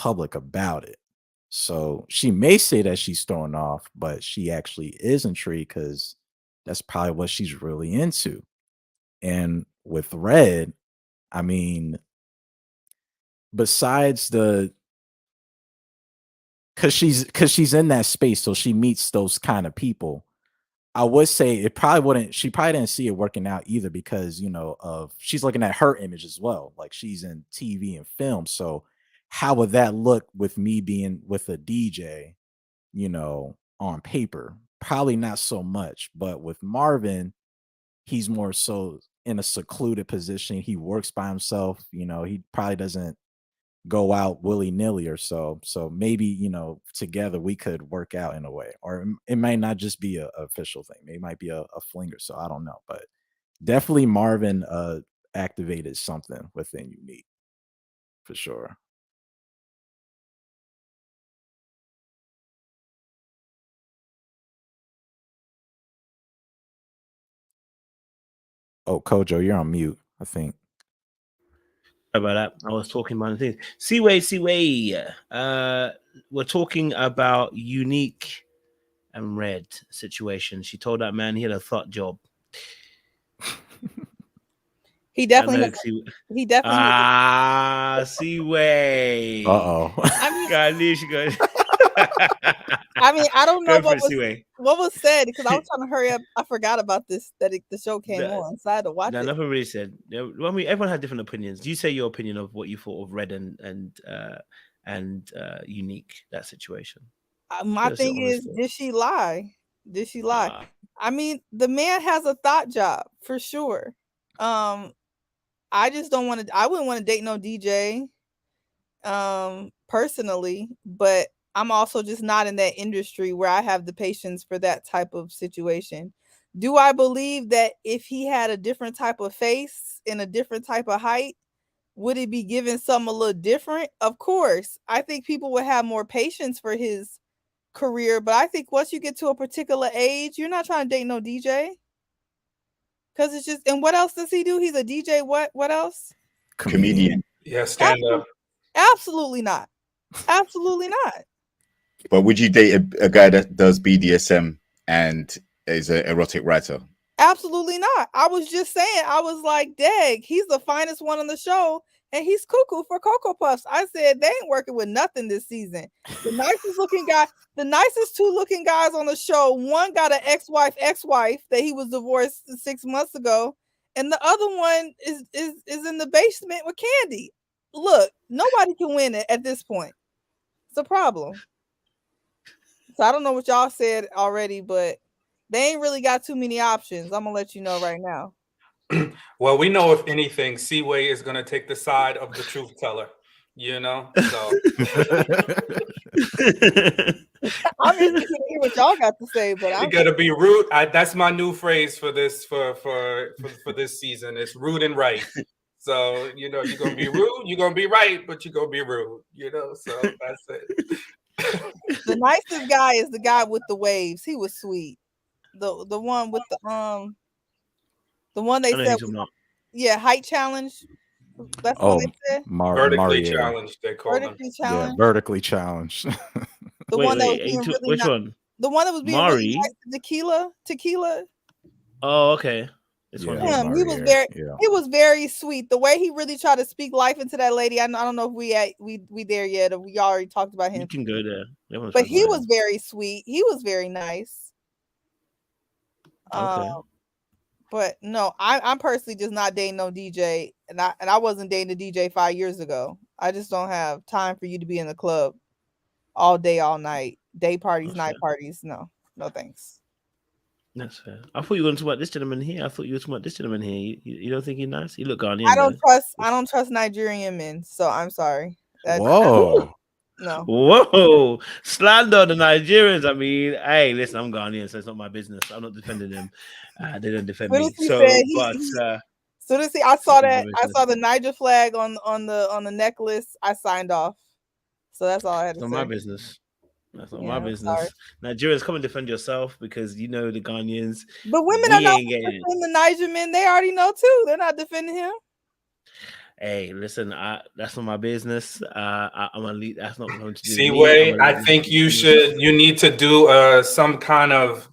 public about it. So she may say that she's thrown off, but she actually is intrigued because that's probably what she's really into. And with Red, I mean, besides the because she's in that space, so she meets those kind of people. I would say it probably wouldn't. She probably didn't see it working out either because of she's looking at her image as well. Like she's in TV and film. So how would that look with me being with a DJ? On paper, probably not so much. But with Marvin, he's more so in a secluded position. He works by himself. He probably doesn't go out willy-nilly or so. So maybe, together we could work out in a way. Or it might not just be a official thing. It might be a flinger. So I don't know. But definitely Marvin activated something within Unique for sure. Oh, Kojo, you're on mute, I think. About that, I was talking about things. Seaway. We're talking about Unique and Red situation. She told that man he had a thought job. He definitely. Seaway. Uh-oh. I knew she goes. I don't know what was said because I was trying to hurry up. I forgot about this the show came on, so I had to watch it. Nothing really said. Everyone had different opinions. You say your opinion of what you thought of Red and Unique, that situation. My thing is, did she lie? I mean, the man has a thought job for sure. I just don't want to. I wouldn't want to date no DJ. Personally, but I'm also just not in that industry where I have the patience for that type of situation. Do I believe that if he had a different type of face and a different type of height, would it be given something a little different? Of course. I think people would have more patience for his career, but I think once you get to a particular age, you're not trying to date no DJ. Because it's just, and what else does he do? He's a DJ. What else? Comedian. Yeah, stand up. Absolutely not. Absolutely not. But would you date a guy that does BDSM and is an erotic writer? Absolutely not. I was just saying, I was like, dang, he's the finest one on the show, and he's cuckoo for Cocoa Puffs. I said, they ain't working with nothing this season. The nicest two looking guys on the show, one got an ex-wife that he was divorced 6 months ago, and the other one is in the basement with Candy. Look, nobody can win it at this point. It's a problem. So I don't know what y'all said already, but they ain't really got too many options. I'm gonna let you know right now. Well, we know if anything, Seaway is gonna take the side of the truth teller. So I'm interested to hear what y'all got to say, but you gotta be rude. That's my new phrase for this for this season. It's rude and right. So you're gonna be rude, you're gonna be right, but you're gonna be rude. So that's it. The nicest guy is the guy with the waves. He was sweet. The one with the one they said height challenge. That's what they said. Vertically challenged. They call them. Yeah, vertically challenged. The one that was being really which one? The one that was being really nice to Tequila. Oh, okay. He was very sweet. The way he really tried to speak life into that lady. I don't know if we there yet, or we already talked about him. You can go there. But he was very sweet. He was very nice. Okay. But no, I'm personally just not dating no DJ, and I wasn't dating a DJ 5 years ago. I just don't have time for you to be in the club all day, all night, day parties, night parties. No thanks. That's fair. I thought you were going to talk about this gentleman here. You don't think he's nice? You look Ghanaian. I don't trust Nigerian men, so I'm sorry. Whoa. No. Whoa. Slander on the Nigerians. I mean, hey, listen, I'm Ghanaian, so it's not my business. I'm not defending them. They don't defend me. Soon as I saw the Niger flag on the necklace, I signed off. So that's all I had to say. It's not my business. That's not my business. Sorry. Nigerians, come and defend yourself because the Ghanaians. But women are not defending the Niger men. They already know too. They're not defending him. Hey, listen, that's not my business. I'm gonna leave. That's not going to do See, with me. I'm Way, gonna I leave think you this- need to do some kind of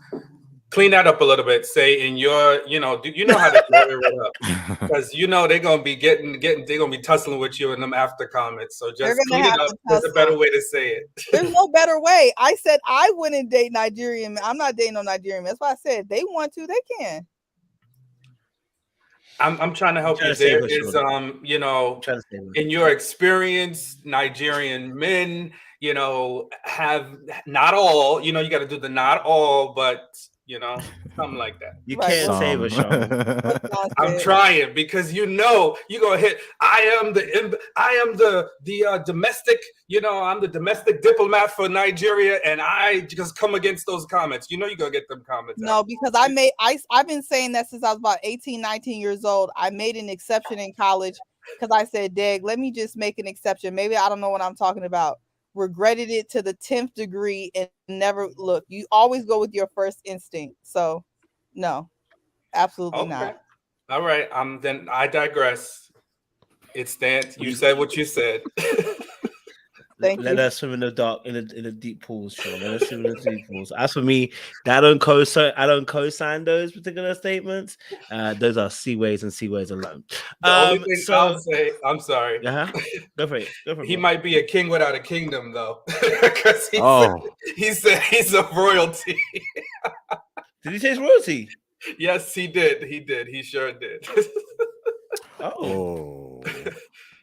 clean that up a little bit. Say in your, you know how to lawyer it up, because they're gonna be they're gonna be tussling with you in them after comments. So They're just gonna clean it have up. to There's a tussle. better way to say it. There's no better way. I said I wouldn't date Nigerian men. I'm not dating no Nigerian men. That's why I said they want to, they can. I'm trying to help trying you. to save There her, is Sean. Trying to save her. in your experience, Nigerian men, have not all, you got to do the not all, but something like that. You Right, can't save her, Sean. What John I'm said. trying, because you're gonna hit. I am the domestic. I'm the domestic diplomat for Nigeria, and I just come against those comments. You're gonna get them comments. No, because I've been saying that since I was about 18, 19 years old. I made an exception in college because I said, Dag, let me just make an exception. Maybe I don't know what I'm talking about. Regretted it to the 10th degree and never look. You always go with your first instinct. So no, absolutely not. All right. Then I digress. It stands. You said what you said. Thank Let you. us swim in the dark, in the deep pools, Sean. Let us swim in the deep pools. As for me, I don't co-sign those particular statements. Those are Seaways and Seaways alone. The only thing I'll say, I'm sorry. Go for it. He might be a king without a kingdom, though, because he said he's a royalty. Did he say it's royalty? Yes, he did. He did. He sure did.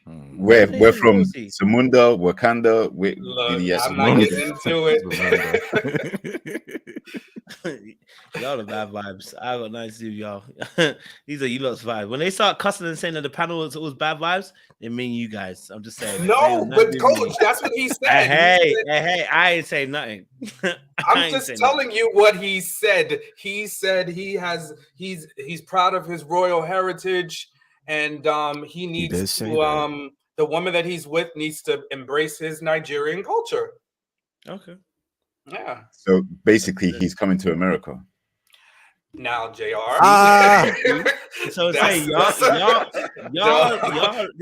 We're from Samunda, Wakanda. I'm not getting into it. Y'all are bad vibes. I got nice to do, y'all. These are you lot's vibes. When they start cussing and saying that the panel was bad vibes, they mean you guys. I'm just saying. No, but Coach, that's what he said. Hey, I ain't saying nothing. I'm just telling you what he said. He said he's proud of his royal heritage, and he needs to the woman that he's with needs to embrace his Nigerian culture. Okay. Yeah. So basically, he's coming to America. Now, JR. So say y'all.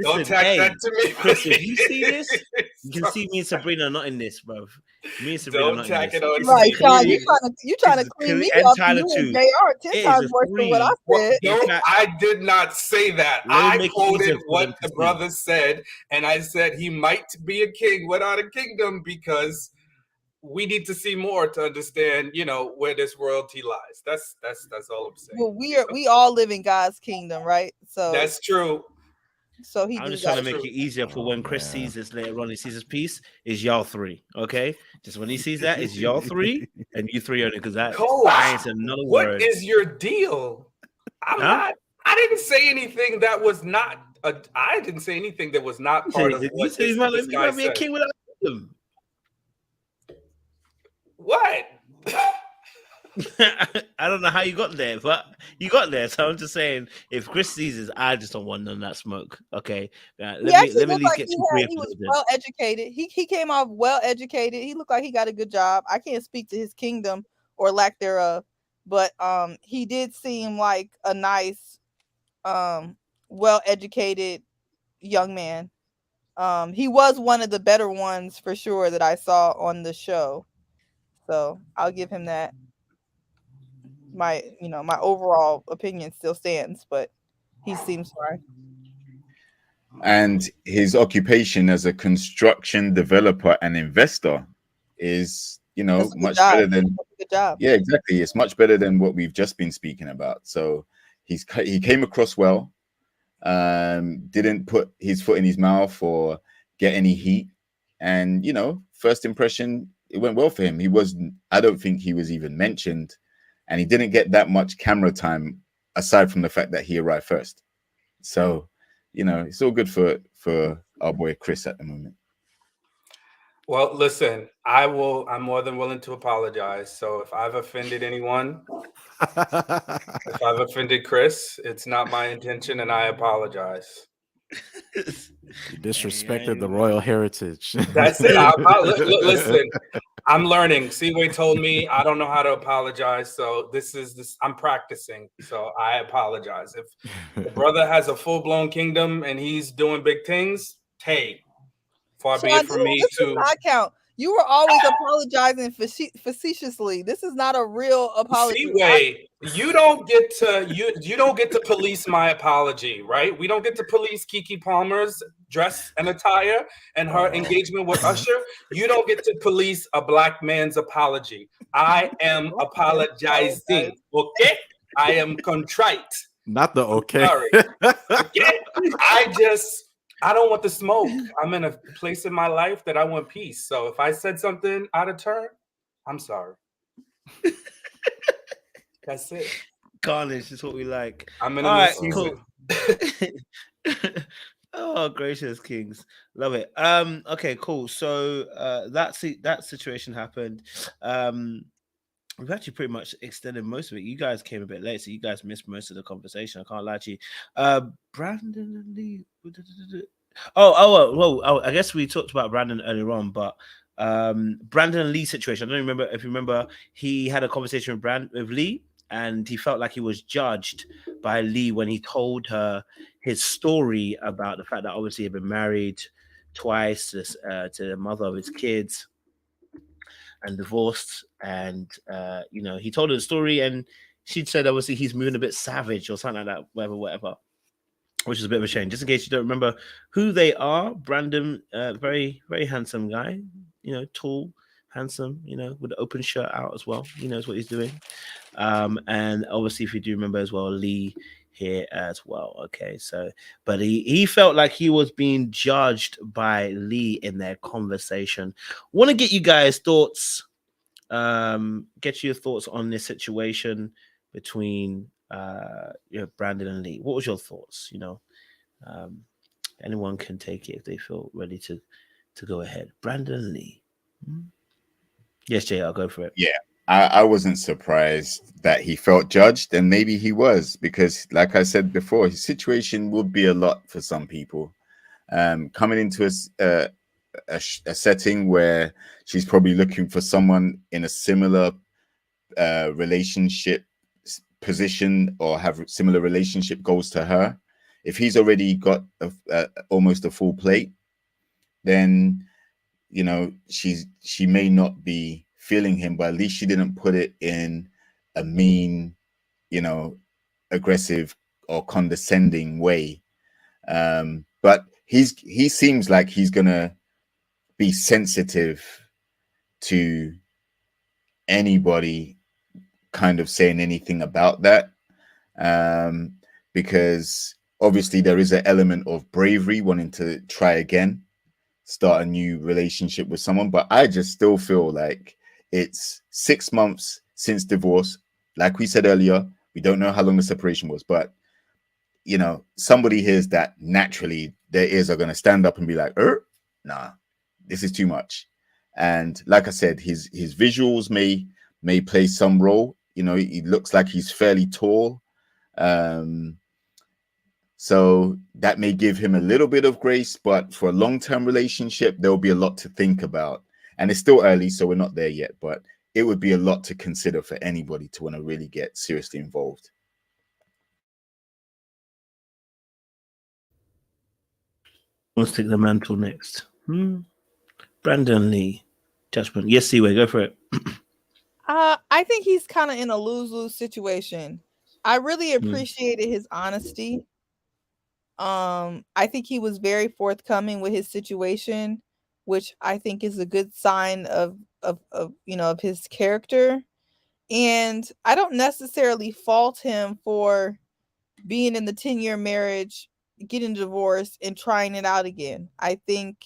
Don't tack that to me, Chris. If you see this, you can see me and Sabrina not in this, bro. Me and Sabrina don't not tack in it this. on. Right, Sean, you trying to clean me up. Tyler You too. and JR 10 times worse than what I said. No, I did not say that. I quoted what the brother said, and I said he might be a king without a kingdom because we need to see more to understand, where this royalty lies. That's all I'm saying. Well, we all live in God's kingdom, right? So that's true. So I'm just trying to make it easier for when Chris sees this later on. He sees his piece. Is y'all three, okay? Just when he sees that, it's y'all three and you three only. Because I ain't said another word. What is your deal? I'm not. I didn't say anything that was not. I didn't say anything that was not part of what this guy said. Be a king without him. What? I don't know how you got there, but you got there. So I'm just saying, if Chris sees this, I just don't want none of that smoke. Okay, let me he was well educated. He came off well educated. He looked like he got a good job. I can't speak to his kingdom or lack thereof, but he did seem like a nice, well educated young man. He was one of the better ones for sure that I saw on the show. So I'll give him that. My overall opinion still stands, but he seems right. And his occupation as a construction developer and investor is, much better than. Good job. Yeah, exactly. It's much better than what we've just been speaking about. So he came across well. Didn't put his foot in his mouth or get any heat, and first impression, it went well for him. I don't think he was even mentioned, and he didn't get that much camera time aside from the fact that he arrived first. So, it's all good for our boy Chris at the moment. Well, listen, I'm more than willing to apologize. So if I've offended anyone, if I've offended Chris, it's not my intention, and I apologize. You disrespected the royal heritage. That's it. Listen, I'm learning. Seaway told me I don't know how to apologize, so this. I'm practicing, so I apologize. If the brother has a full blown kingdom and he's doing big things, hey, far be Sean, it from me this does to not count. You were always apologizing facetiously. This is not a real apology. Seaway. You don't get to police my apology, right? We don't get to police Kiki Palmer's dress and attire and her engagement with Usher. You don't get to police a black man's apology. I am apologizing, okay? I am contrite. Not the okay. Sorry. Okay? I don't want the smoke. I'm in a place in my life that I want peace. So if I said something out of turn, I'm sorry. That's it. Carnage is what we like. I'm in All a right, new cool. season. Oh, gracious kings, love it. Okay, cool. So that situation happened. We've actually pretty much extended most of it. You guys came a bit late, so you guys missed most of the conversation. I can't lie to you. Brandon and Lee. Oh, I guess we talked about Brandon earlier on, but Brandon and Lee situation. I don't remember if you remember. He had a conversation with Lee, and he felt like he was judged by Lee when he told her his story about the fact that obviously he had been married twice to the mother of his kids and divorced, and he told her the story, and she said obviously he's moving a bit savage or something like that, whatever, which is a bit of a shame. Just in case you don't remember who they are, Brandon, very, very handsome guy, tall, handsome, with the open shirt out as well. He knows what he's doing. And obviously, if you do remember as well, Lee here as well. Okay, so, but he felt like he was being judged by Lee in their conversation. Want to get you guys' thoughts, get your thoughts on this situation between Brandon and Lee. What was your thoughts? Anyone can take it if they feel ready to go ahead. Brandon and Lee. Yes, Jay, I'll go for it. Yeah, I wasn't surprised that he felt judged, and maybe he was, because like I said before, his situation would be a lot for some people. Coming into a setting where she's probably looking for someone in a similar relationship position or have similar relationship goals to her. If he's already got almost a full plate, then she may not be feeling him, but at least she didn't put it in a mean, aggressive or condescending way. But he seems like he's gonna be sensitive to anybody kind of saying anything about that, because obviously there is an element of bravery, wanting to try again, start a new relationship with someone. But I just still feel like it's 6 months since divorce. Like we said earlier, we don't know how long the separation was, but somebody hears that, naturally their ears are going to stand up and be like, nah, this is too much. And like I said, his visuals may play some role. He looks like he's fairly tall, so that may give him a little bit of grace, but for a long-term relationship, there'll be a lot to think about. And it's still early, so we're not there yet, but it would be a lot to consider for anybody to want to really get seriously involved. Let's take the mantle next. Brandon Lee. Judgment. Yes, Seaway, go for it. I think he's kind of in a lose-lose situation. I really appreciated his honesty. I think he was very forthcoming with his situation, which I think is a good sign of his character. And I don't necessarily fault him for being in the 10-year marriage, getting divorced, and trying it out again. I think,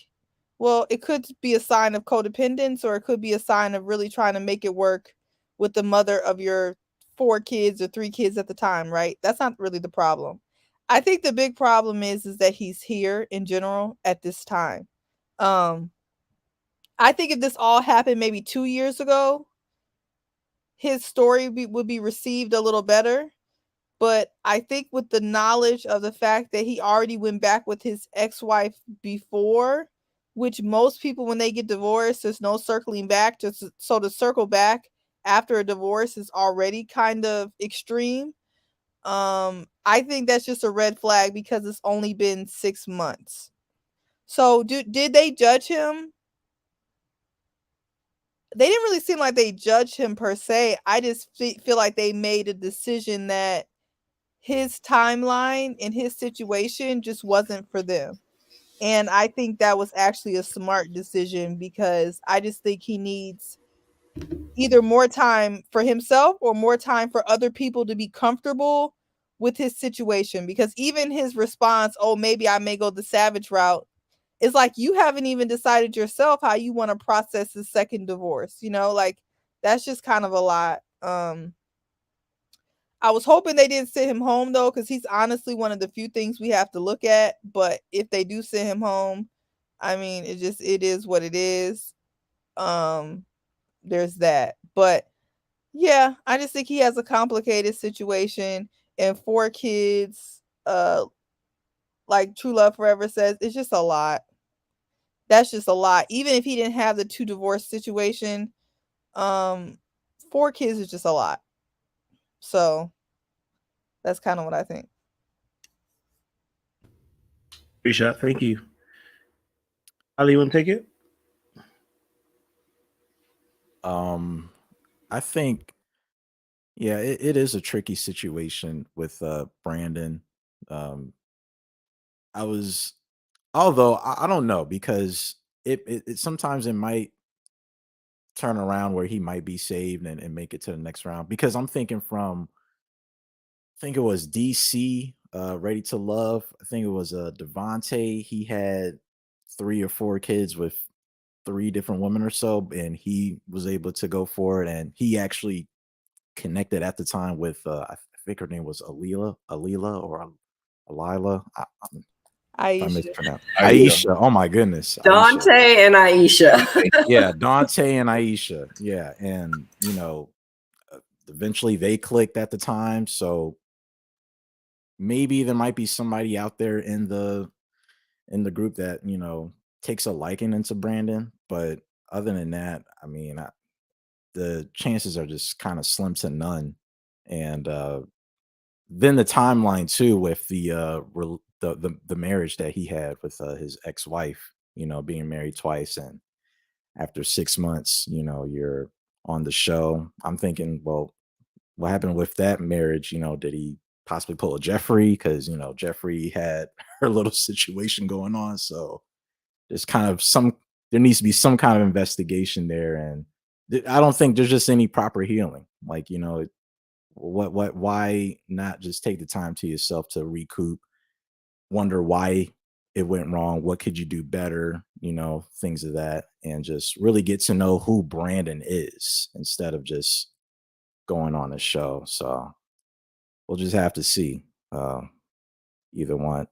well, it could be a sign of codependence, or it could be a sign of really trying to make it work with the mother of your 4 kids or 3 kids at the time, right? That's not really the problem. I think the big problem is that he's here in general at this time. I think if this all happened maybe 2 years ago, his story would be received a little better. But I think with the knowledge of the fact that he already went back with his ex-wife before, which most people, when they get divorced, there's no circling back. So to circle back after a divorce is already kind of extreme. I think that's just a red flag because it's only been 6 months. So did they judge him? They didn't really seem like they judged him per se. I just feel like they made a decision that his timeline and his situation just wasn't for them. And I think that was actually a smart decision because I just think he needs either more time for himself or more time for other people to be comfortable with his situation. Because even his response, oh, maybe I may go the savage route, it's like you haven't even decided yourself how you want to process the second divorce. Like that's just kind of a lot. I was hoping they didn't send him home though, because he's honestly one of the few things we have to look at. But if they do send him home, I mean, it is what it is. There's that. But yeah, I just think he has a complicated situation and 4 kids. Like True Love Forever says, it's just a lot. That's just a lot. Even if he didn't have the 2 divorce situation, 4 kids is just a lot. So that's kind of what I think. Appreciate that. Thank you. Ali, you want to take it? I think, yeah, it is a tricky situation with Brandon. Um, although I don't know, because it sometimes it might turn around where he might be saved and make it to the next round. Because I'm thinking I think it was DC, Ready to Love. I think it was Devontae. He had 3 or 4 kids with 3 different women or so, and he was able to go for it. And he actually connected at the time with I think her name was Alila or Alila. I Aisha. mispronounced Aisha. Aisha. Oh my goodness, Aisha. Dante and Aisha. Yeah, Dante and Aisha. Yeah, and eventually they clicked at the time. So maybe there might be somebody out there in the group that takes a liking into Brandon. But other than that, I mean, the chances are just kind of slim to none. And then the timeline too, with the marriage that he had with his ex-wife, being married twice, and after 6 months, you're on the show. I'm thinking, well, what happened with that marriage? Did he possibly pull a Jeffrey? Because Jeffrey had her little situation going on. So there's kind of there needs to be some kind of investigation there. And I don't think there's just any proper healing. Like, why not just take the time to yourself to recoup, wonder why it went wrong, what could you do better, things of that, and just really get to know who Brandon is instead of just going on a show. So we'll just have to see. Either want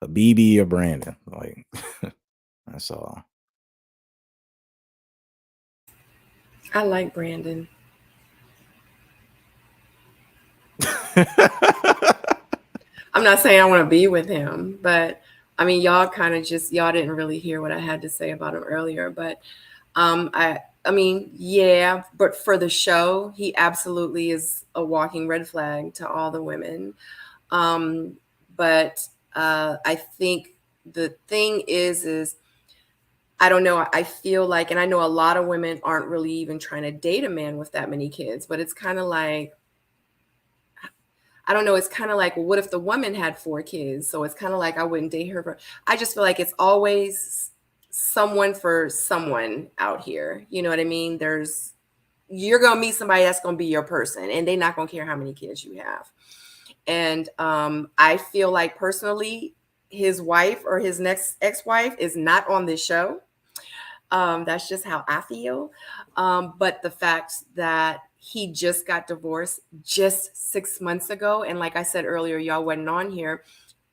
a BB or Brandon. Like that's all. I like Brandon. I'm not saying I want to be with him, but I mean, y'all didn't really hear what I had to say about him earlier. But I mean, yeah, but for the show, he absolutely is a walking red flag to all the women. But I think the thing is I don't know. I feel like, and I know a lot of women aren't really even trying to date a man with that many kids, but it's kind of like, I don't know. It's kind of like, well, what if the woman had 4 kids? So it's kind of like I wouldn't date her. I just feel like it's always someone for someone out here. You know what I mean? You're going to meet somebody that's going to be your person, and they're not going to care how many kids you have. And I feel like personally, his wife or his next ex-wife is not on this show. That's just how I feel. But the fact that he just got divorced just 6 months ago, and like I said earlier, y'all wasn't on here,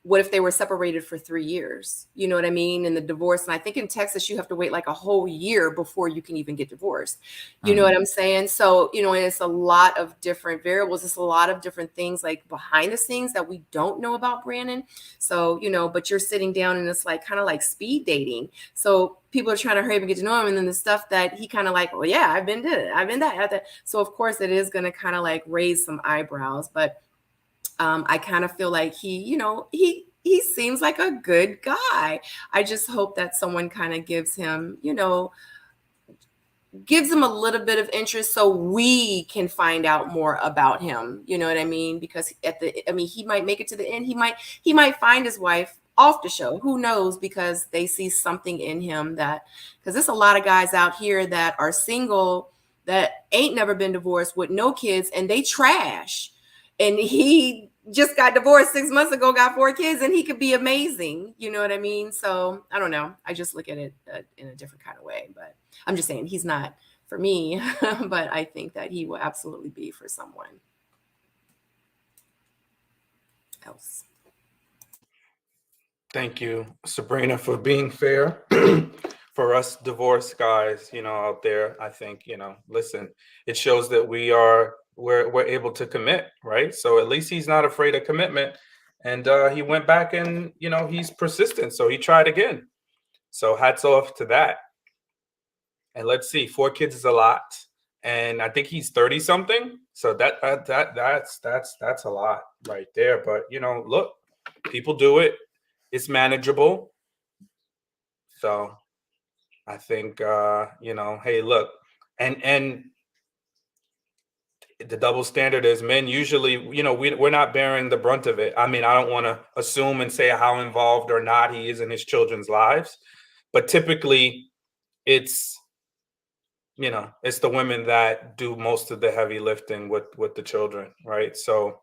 what if they were separated for 3 years? You know what I mean? And the divorce. And I think in Texas, you have to wait like a whole year before you can even get divorced. You know what I'm saying? So, you know, and it's a lot of different variables. It's a lot of different things like behind the scenes that we don't know about Brandon. So, you know, but you're sitting down and it's like kind of like speed dating. So people are trying to hurry up and get to know him. And then the stuff that he kind of like, well, yeah, I've been that. So of course it is going to kind of like raise some eyebrows, but I kind of feel like he, you know, he seems like a good guy. I just hope that someone kind of gives him, you know, gives him a little bit of interest so we can find out more about him. You know what I mean? Because he might make it to the end. He might find his wife off the show. Who knows? Because they see something in him because there's a lot of guys out here that are single that ain't never been divorced with no kids and they trash. And he just got divorced 6 months ago, got 4 kids, and he could be amazing. You know what I mean? So I don't know. I just look at it in a different kind of way. But I'm just saying he's not for me, but I think that he will absolutely be for someone else. Thank you, Sabrina, for being fair. For us divorced guys, you know, out there, I think, you know, listen, it shows that we're able to commit, right? So at least he's not afraid of commitment. And he went back and, you know, he's persistent. So he tried again. So hats off to that. And let's see, 4 kids is a lot. And I think he's 30 something. So that's a lot right there. But, you know, look, people do it. It's manageable. So I think, you know, hey, look, and the double standard is men usually, you know, we're not bearing the brunt of it. I mean, I don't want to assume and say how involved or not he is in his children's lives, but typically it's, you know, it's the women that do most of the heavy lifting with the children, right? So,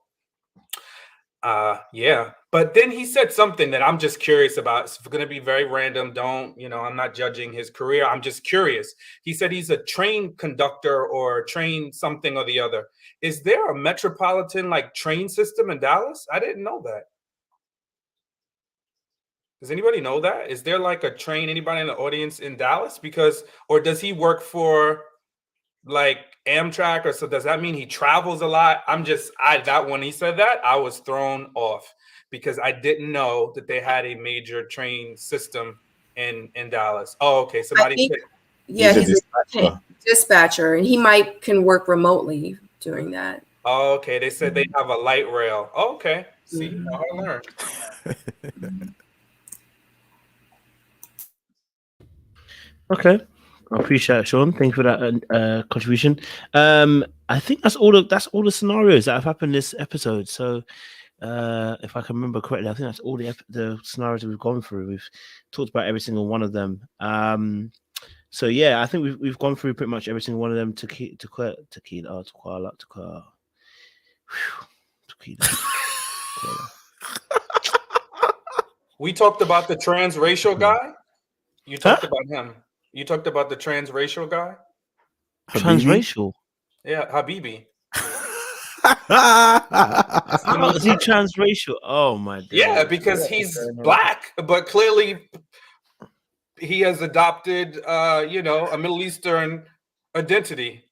yeah. But then he said something that I'm just curious about. It's going to be very random. Don't, you know, I'm not judging his career. I'm just curious. He said he's a train conductor or train something or the other. Is there a metropolitan like train system in Dallas? I didn't know that. Does anybody know that? Is there like a train, anybody in the audience in Dallas? Or does he work for like Amtrak, or so does that mean he travels a lot? That when he said that, I was thrown off because I didn't know that they had a major train system in Dallas. Oh, okay. Somebody said, yeah, he's a dispatcher and he can work remotely doing that. oh, okay. They said they have a light rail. Oh, okay. See, now I learned. Okay. I appreciate it, Sean. Thank you for that contribution. I think that's all the scenarios that have happened this episode. So, if I can remember correctly, I think that's all the scenarios that we've gone through. We've talked about every single one of them. So yeah, I think we've gone through pretty much every single one of them. We talked about the transracial guy. You talked about him. You talked about the transracial guy. Transracial. Yeah, Habibi. How is he transracial? Oh my God. Yeah, because he's black, but clearly he has adopted, you know, a Middle Eastern identity.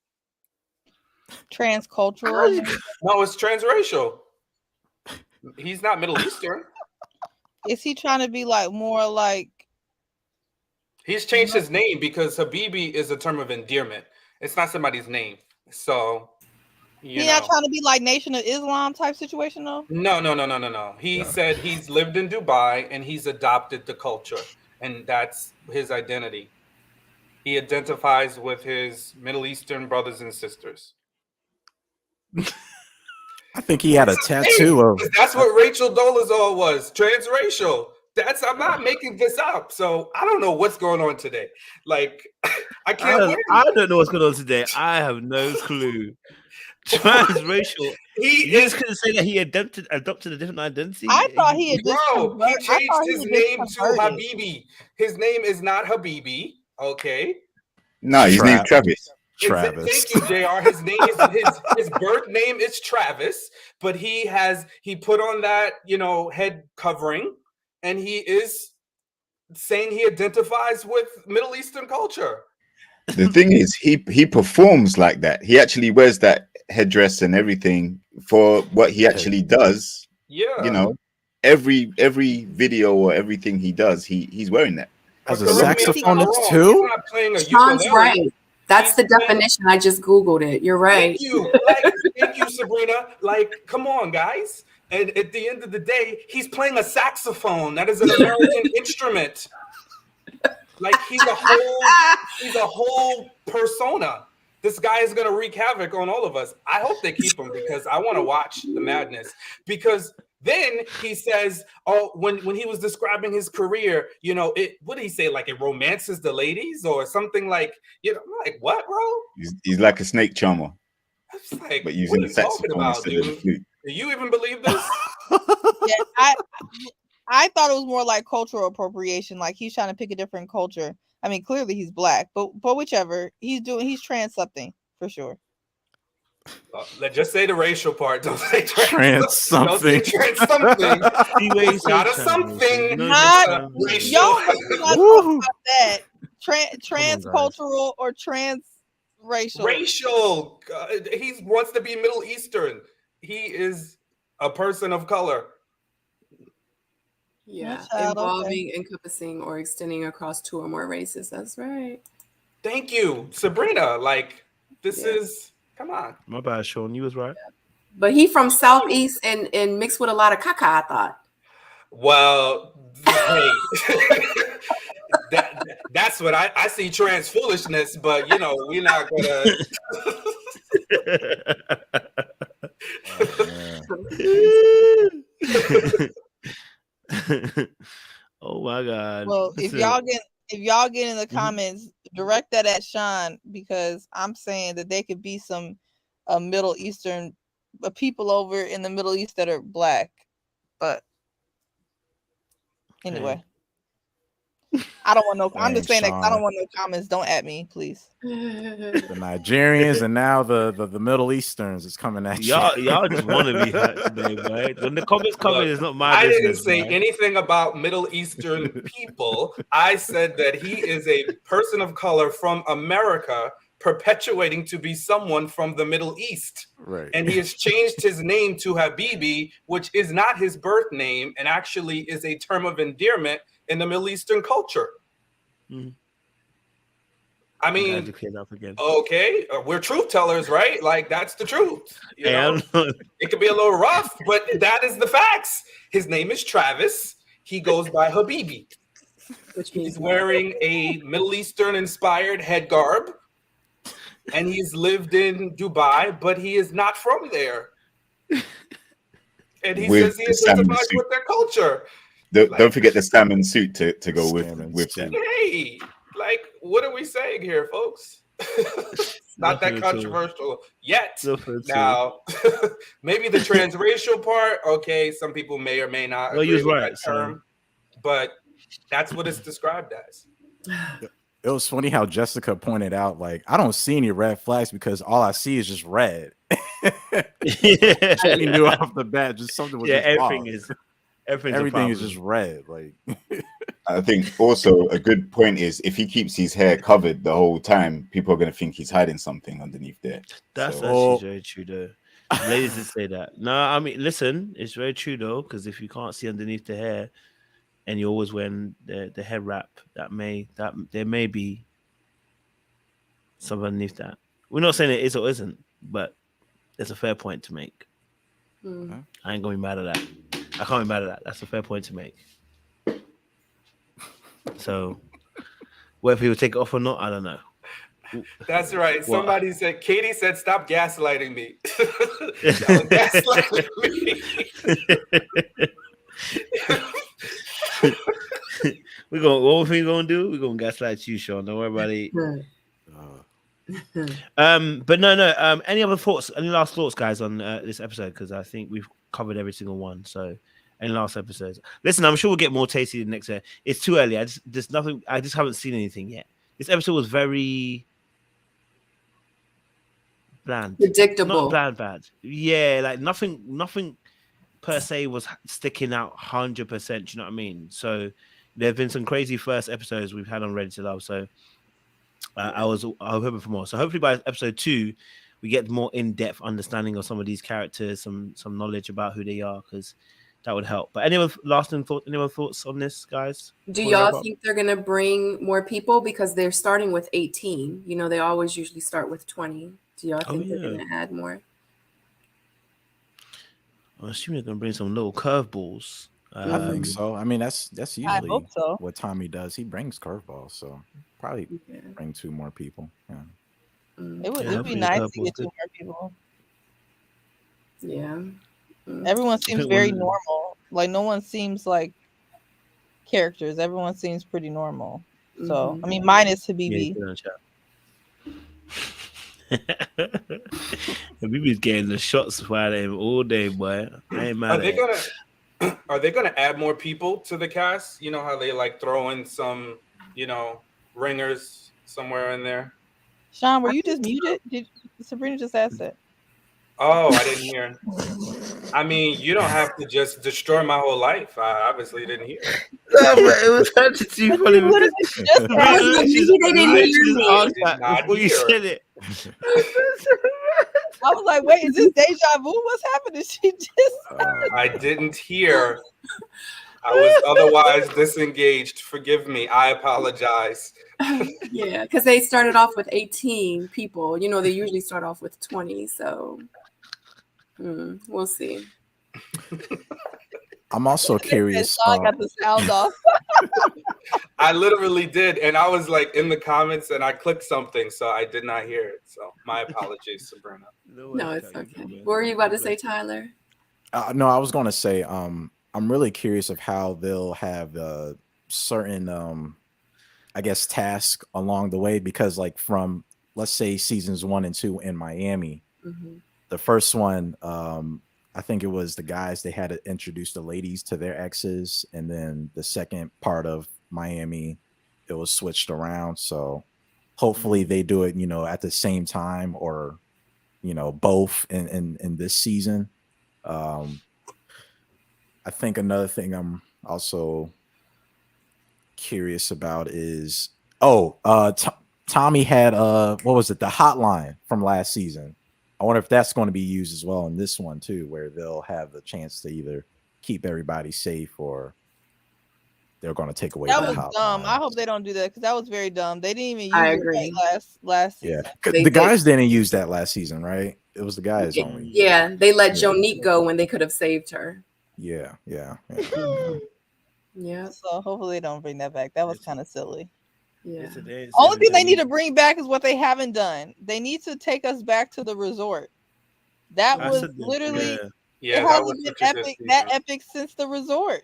Transcultural. No, it's transracial. He's not Middle Eastern. Is he trying to be like more like? He's changed his name because Habibi is a term of endearment. It's not somebody's name. So, He's not trying to be like Nation of Islam type situation, though? No. He said he's lived in Dubai and he's adopted the culture, and that's his identity. He identifies with his Middle Eastern brothers and sisters. I think he had a tattoo of. That's what Rachel Dolezal was, transracial. I'm not making this up. So I don't know what's going on today. Like, I can't. I don't know what's going on today. I have no clue. Transracial. He couldn't say that he adopted a different identity. I thought he had he changed his name to Habibi. His name is not Habibi. Okay. No, his name's Travis. Travis. Thank you, JR. His name is his birth name is Travis, but he put on that, head covering, and he is saying he identifies with Middle Eastern culture. The thing is, he performs like that. He actually wears that headdress and everything for what he actually does. Yeah. Every video or everything he does, he's wearing that. As a Correct me if I'm saxophonist wrong, too? He's not playing a Sean's ukulele. right. That's the definition. I just Googled it. You're right. Thank you, Sabrina. Come on, guys. And at the end of the day, he's playing a saxophone. That is an American instrument. He's a whole persona. This guy is gonna wreak havoc on all of us. I hope they keep him because I want to watch the madness. Because then he says, "Oh, when he was describing his career, what did he say? Like it romances the ladies or something like, like what, bro? He's like a snake charmer, but using what are the you talking saxophone about, instead of the dude? flute. Do you even believe this? Yeah, I thought it was more like cultural appropriation. Like he's trying to pick a different culture. I mean, clearly he's black, but whichever he's trans something for sure. Let's just say the racial part. Don't say Trans something. Don't say trans something. It's not a something. Not Racial. y'all not talking about that. Transcultural or transracial. Racial. He wants to be Middle Eastern. He is a person of color. Yeah, Child, involving, encompassing, or extending across two or more races. That's right. Thank you, Sabrina. This is, come on. My bad, Sean. You was right. But he from Southeast and mixed with a lot of caca, I thought. Well, hey, that's what I see trans foolishness, but we're not gonna. Oh my God. Well, if y'all get in the comments, direct that at Sean, because I'm saying that there could be some Middle Eastern people over in the Middle East that are black. But anyway, I don't want no. I'm just saying that I don't want no comments. Don't at me, please. The Nigerians and now the Middle Easterns is coming at you. Y'all just want to be hurt today, right? When the comments come in, it's not my business. I didn't say anything about Middle Eastern people. I said that he is a person of color from America perpetuating to be someone from the Middle East. Right. And he has changed his name to Habibi, which is not his birth name and actually is a term of endearment in the Middle Eastern culture. Mm-hmm. I mean, okay, we're truth tellers, right? That's the truth. It could be a little rough, but that is the facts. His name is Travis. He goes by Habibi, which means he's wearing a Middle Eastern inspired head garb, and he's lived in Dubai, but he is not from there. And he says he identifies with their culture. Don't forget the salmon suit to go with that. Hey. What are we saying here, folks? Not that controversial yet. Now, maybe the transracial part, okay, some people may or may not agree with that term, but that's what it's described as. It was funny how Jessica pointed out, I don't see any red flags because all I see is just red. She knew off the bat, just something was just everything off. is everything is just red. I think also a good point is if he keeps his hair covered the whole time, people are going to think he's hiding something underneath there. That's actually very true, though. Ladies that say that. No, I mean, listen, it's very true though, because if you can't see underneath the hair, and you're always wearing the head wrap, that there may be something underneath that. We're not saying it is or isn't, but it's a fair point to make. Mm. I ain't gonna be mad at that. I can't be mad at that. That's a fair point to make. So, whether people take it off or not, I don't know. That's right. Somebody said, Katie said, stop gaslighting me. Gaslighting me. What we gonna do? We're gonna gaslight you, Sean. Don't worry about it. But no. Any other thoughts? Any last thoughts, guys, on this episode? Because I think we've covered every single one. So, any last episodes? Listen, I'm sure we'll get more tasty the next. It's too early. I just haven't seen anything yet. This episode was very bland. Predictable. Not bad. Yeah, like nothing per se was sticking out 100%. You know what I mean? So there have been some crazy first episodes we've had on Ready to Love. So I was hoping for more. So hopefully by episode 2, we get more in-depth understanding of some of these characters, some knowledge about who they are, because that would help. But any other thoughts on this, guys? Do before we wrap y'all up? think they're gonna bring more people because they're starting with 18? You know, they always usually start with 20. Do y'all think they're gonna add more? I'm assuming they're gonna bring some little curveballs. I think so. I mean, that's I usually hope so. what Tommy does. He brings curveballs, so probably Yeah. bring 2 more people. Yeah. It would Yeah, it'd be hopefully the nice to curveball's get 2 good. more people. Yeah. Everyone I seems think very when- normal. Like no one seems like characters. Everyone seems pretty normal. So I mean, minus Habibi. Habibi's getting the shots fired at him all day, boy. I ain't mad Are at they it. gonna add more people to the cast? You know how they like throw in some, ringers somewhere in there? Sean, were you just muted? Did Sabrina just asked that? Oh, I didn't hear. I mean, you don't have to just destroy my whole life. I obviously didn't hear. No, but it was actually too But funny you literally because just Sabrina asked Maybe literally they didn't hear just me. asked Did that not before you hear. said it. I was like, wait, is this deja vu? What's happening? She just I didn't hear. I was otherwise disengaged. Forgive me. I apologize. Yeah, because they started off with 18 people. You know, they usually start off with 20. So we'll see. I'm also curious. Sean got the sound off. I literally did. And I was like in the comments and I clicked something. So I did not hear it. So my apologies, Sabrina. No, it's okay. What were you about to say, Tyler? No, I was going to say, I'm really curious of how they'll have certain, I guess, tasks along the way, because like from, let's say, seasons 1 and 2 in Miami, the first one, I think it was the guys, they had to introduce the ladies to their exes. And then the second part of Miami, it was switched around. So hopefully they do it, at the same time, or, both in this season. I think another thing I'm also curious about is Tommy had what was it, the hotline from last season. I wonder if that's going to be used as well in this one too, where they'll have the chance to either keep everybody safe or they're going to take away That the was hotline. dumb. I hope they don't do that because that was very dumb. They didn't even use I it agree. right last Yeah, season. the They guys didn't use that last season, right? It was the guys only. Yeah, they let Jonique go when they could have saved her. Yeah. Yeah. So hopefully they don't bring that back. That was kind of silly. Yeah. Only thing they need to bring back is what they haven't done. They need to take us back to the resort. That was literally Yeah, it that hasn't was been such a good epic. season. That epic since the resort.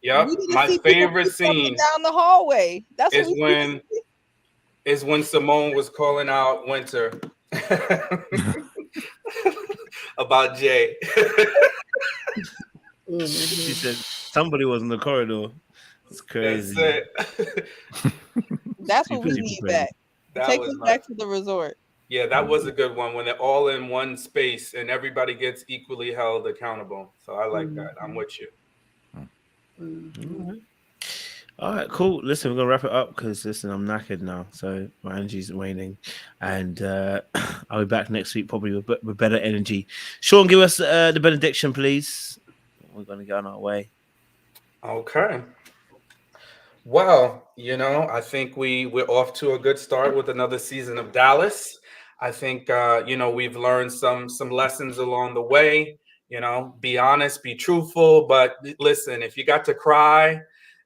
Yep, We need to my see people favorite keep jumping scene down the hallway. That's is what we when Simone was calling out Winter about Jay. She said somebody was in the corridor. It's crazy. That's it. That's what we need back. Take us back to the resort. Yeah, that was a good one when they're all in one space and everybody gets equally held accountable. So I like that. I'm with you. All right, cool. Listen, we're gonna wrap it up because I'm knackered now, so my energy's waning, and I'll be back next week probably with better energy. Sean, give us the benediction, please. We're gonna get on our way. Okay. Well, I think we're off to a good start with another season of Dallas. I think we've learned some lessons along the way. Be honest, be truthful, but listen, if you got to cry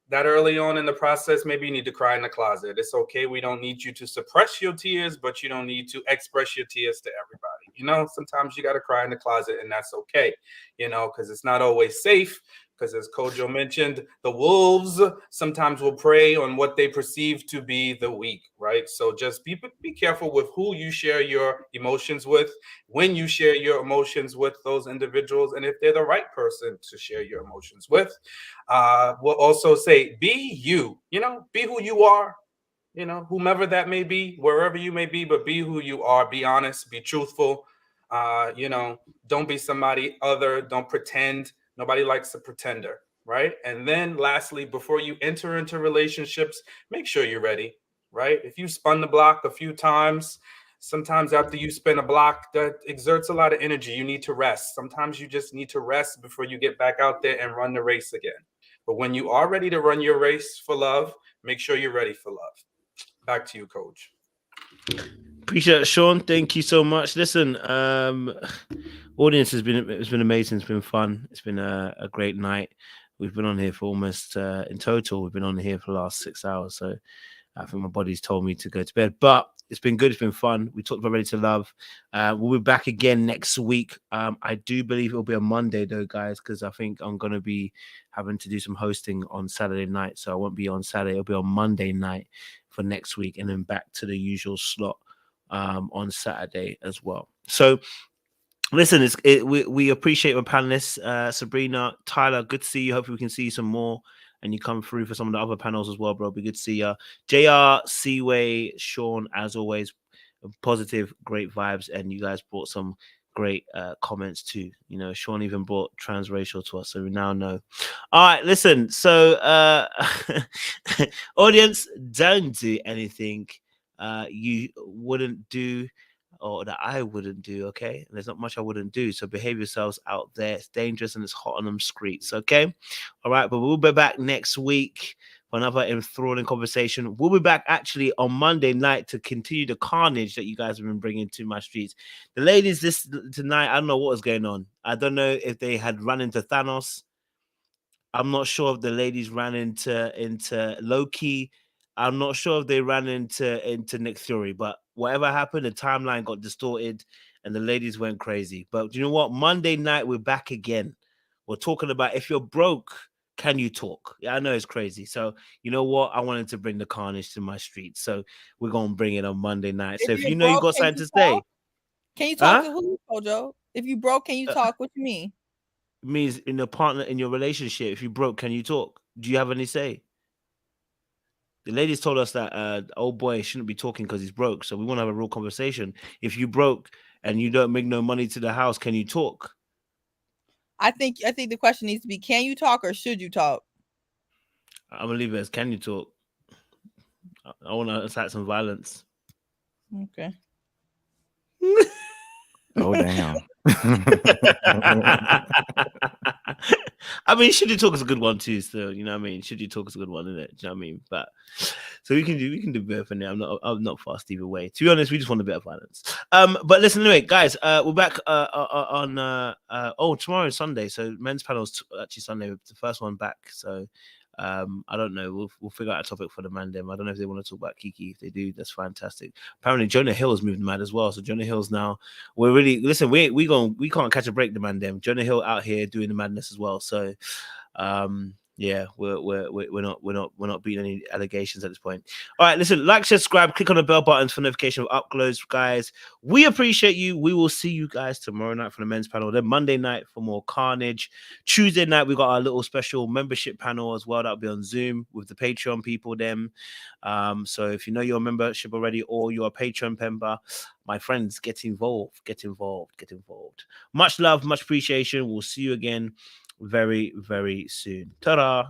that early on in the process, maybe you need to cry in the closet. It's okay. We don't need you to suppress your tears, but you don't need to express your tears to everybody. Sometimes you got to cry in the closet, and that's okay, because it's not always safe. Because as Kojo mentioned, the wolves sometimes will prey on what they perceive to be the weak, right? So just be careful with who you share your emotions with, when you share your emotions with those individuals, and if they're the right person to share your emotions with. We'll also say, be you, be who you are. you know, whomever that may be, wherever you may be, but be who you are. Be honest, be truthful. You know, don't be somebody other. Don't pretend. Nobody likes a pretender, right? And then lastly, before you enter into relationships, make sure you're ready, right? If you spun the block a few times, sometimes after you spin a block, that exerts a lot of energy. You need to rest. Sometimes you just need to rest before you get back out there and run the race again. But when you are ready to run your race for love, make sure you're ready for love. Back to you, Coach. Appreciate it, Sean. Thank you so much. Listen, audience it's been amazing. It's been fun. It's been a great night. We've been on here for almost in total. We've been on here for the last 6 hours. So I think my body's told me to go to bed. But it's been good. It's been fun. We talked about Ready to Love. We'll be back again next week. I do believe it'll be a Monday though, guys, because I think I'm gonna be having to do some hosting on Saturday night. So I won't be on Saturday. It'll be on Monday night for next week, and then back to the usual slot on Saturday as well. So listen, we appreciate our panelists, Sabrina, Tyler. Good to see you. Hopefully we can see you some more, and you come through for some of the other panels as well, bro. Be good to see you. JR, Seaway, Sean, as always, positive, great vibes, and you guys brought some great comments too. You know, Sean even brought transracial to us, so we now know. All right, listen. So, audience, don't do anything you wouldn't do, or that I wouldn't do, okay? And there's not much I wouldn't do. So behave yourselves out there. It's dangerous and it's hot on them streets, okay? All right, but we'll be back next week for another enthralling conversation. We'll be back actually on Monday night to continue the carnage that you guys have been bringing to my streets. The ladies tonight, I don't know what was going on. I don't know if they had run into Thanos. I'm not sure if the ladies ran into Loki. I'm not sure if they ran into Nick Fury, but whatever happened, the timeline got distorted and the ladies went crazy. But you know what? Monday night, we're back again. We're talking about if you're broke, can you talk? Yeah, I know it's crazy. So you know what? I wanted to bring the carnage to my street. So we're gonna bring it on Monday night. So if you know you got something to say, can you talk to who, Kojo? If you broke, can you talk? What you mean? Means in a partner in your relationship, if you broke, can you talk? Do you have any say? The ladies told us that old boy shouldn't be talking because he's broke. So we want to have a real conversation. If you broke and you don't make no money to the house, can you talk? I think the question needs to be, can you talk or should you talk? I'm gonna leave it as can you talk? I want to incite some violence. Okay. Oh damn. I mean, should you talk is a good one too. So you know what I mean. Should you talk is a good one, isn't it? Do you know what I mean? But so we can do both, and I'm not fast either way. To be honest, we just want a bit of violence. But listen, anyway, guys, we're back on tomorrow is Sunday, so men's panel's actually Sunday, the first one back. So I don't know. We'll figure out a topic for the man them. I don't know if they want to talk about Kiki. If they do, that's fantastic. Apparently, Jonah Hill's moved mad as well. So Jonah Hill's now. We're really listen. We can't catch a break. The man them. Jonah Hill out here doing the madness as well. So, yeah, we're not beating any allegations at this point. All right, listen, like, subscribe, click on the bell buttons for notification of uploads, guys. We appreciate you. We will see you guys tomorrow night for the men's panel. Then Monday night for more carnage. Tuesday night we got our little special membership panel as well. That'll be on Zoom with the Patreon people. So if you know your membership already or you're a Patreon member, my friends, get involved. Much love, much appreciation. We'll see you again very, very soon. Ta-da!